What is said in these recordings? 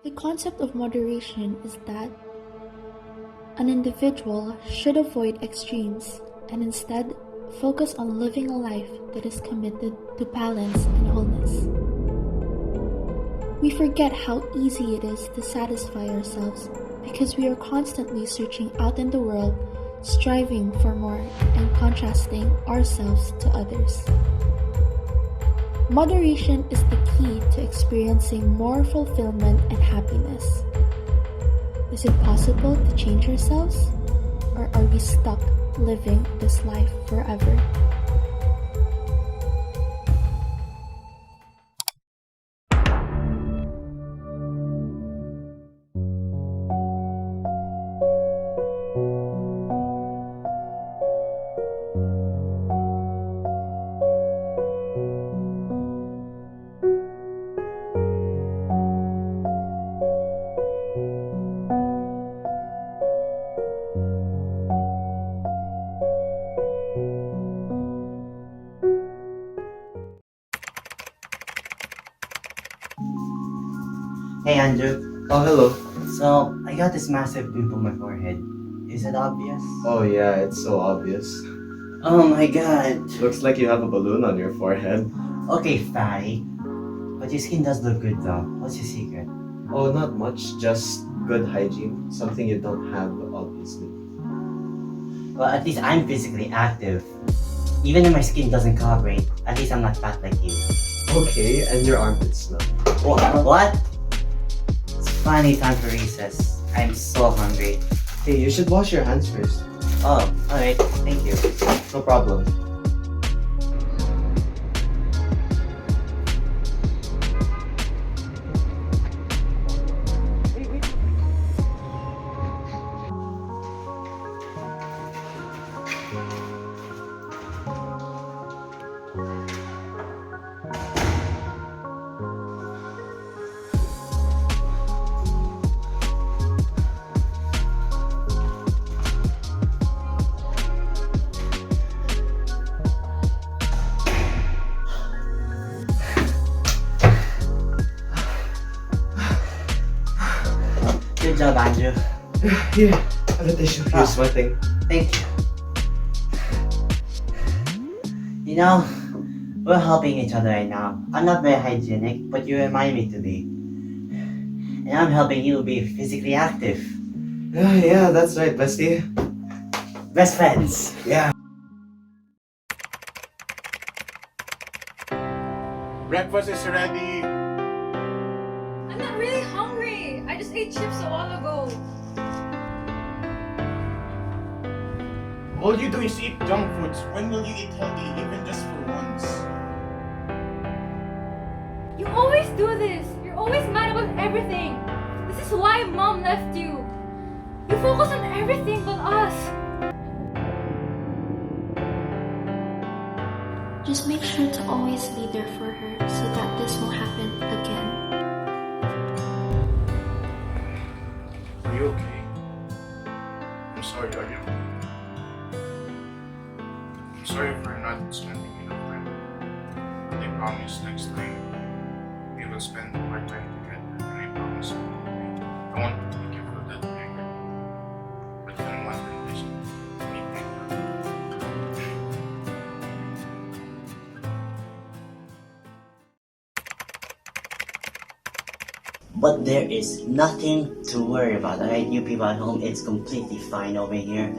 The concept of moderation is that an individual should avoid extremes and instead focus on living a life that is committed to balance and wholeness. We forget how easy it is to satisfy ourselves because we are constantly searching out in the world, striving for more and contrasting ourselves to others. Moderation is the key to experiencing more fulfillment and happiness. Is it possible to change ourselves, or are we stuck living this life forever? Hey Andrew, Oh, hello. so I got this massive pimple on my forehead. Is it obvious? Oh, yeah, it's so obvious. Oh my god. Looks like you have a balloon on your forehead. Okay, fatty. But your skin does look good though. What's your secret? Oh, not much, just good hygiene. Something you don't have, obviously. Well, at least I'm physically active. Even if my skin doesn't cooperate, at least I'm not fat like you. Okay, and your armpits smell. What? It's finally time for recess. I'm so hungry. Hey, you should wash your hands first. Oh, alright. Thank you. No problem. Good job, Andrew. Here, have a tissue. You're sweating. Thank you. You know, we're helping each other right now. I'm not very hygienic, but you remind me to be. And I'm helping you be physically active. Yeah, that's right, bestie. Best friends. Yeah. Breakfast is ready. I'm not really hungry. I just ate chips a while ago. All you do is eat junk foods. When will you eat healthy, even just for once? You always do this. You're always mad about everything. This is why mom left you. You focus on everything but us. Just make sure to always be there for her so that this won't happen again. Are you okay? I'm sorry, are you? I'm sorry for not spending enough time. But I promise next time we will spend more time together. And I promise I won't make you feel that anger. But on one condition, meet me now. But there is nothing to worry about, alright? You people at home, it's completely fine over here.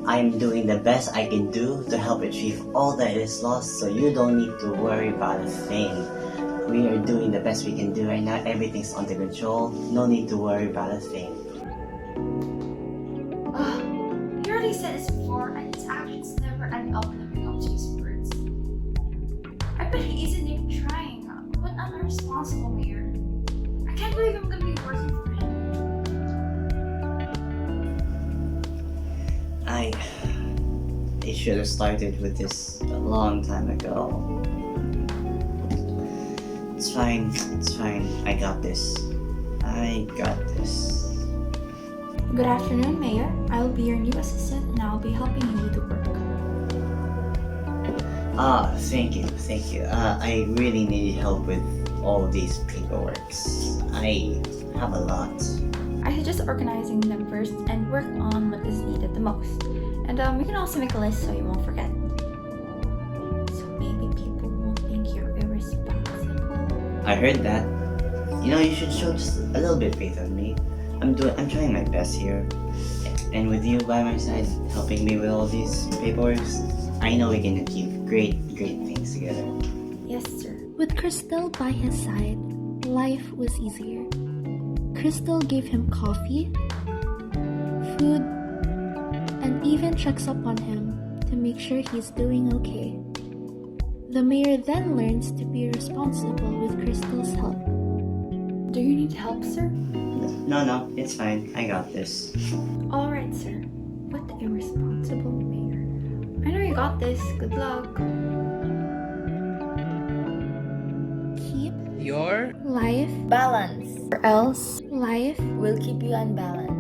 I'm doing the best I can do to help retrieve all that is lost, so you don't need to worry about a thing. We are doing the best we can do right now. Everything's under control. No need to worry about a thing. He already said this before, and his actions never end up living up to his words. I bet he isn't even trying. What an irresponsible mayor. I can't believe I'm gonna be working for him. I should have started with this a long time ago. It's fine, I got this. Good afternoon, Mayor. I will be your new assistant and I will be helping you do work. Thank you. I really needed help with all these paperworks. I have a lot. I suggest organizing them first and work on what is needed the most. And you can also make a list so you won't forget. So maybe people won't think you're irresponsible. I heard that. You know, you should show just a little bit faith in me. I'm trying my best here. And with you by my side, helping me with all these paperwork, I know we can achieve great things together. Yes, sir. With Crystal by his side, life was easier. Crystal gave him coffee, food, and even checks up on him to make sure he's doing okay. The mayor then learns to be responsible with Crystal's help. Do you need help, sir? No, it's fine. I got this. Alright, sir. What irresponsible mayor. I know you got this. Good luck. Keep Your life Balance, or else life will keep you unbalanced.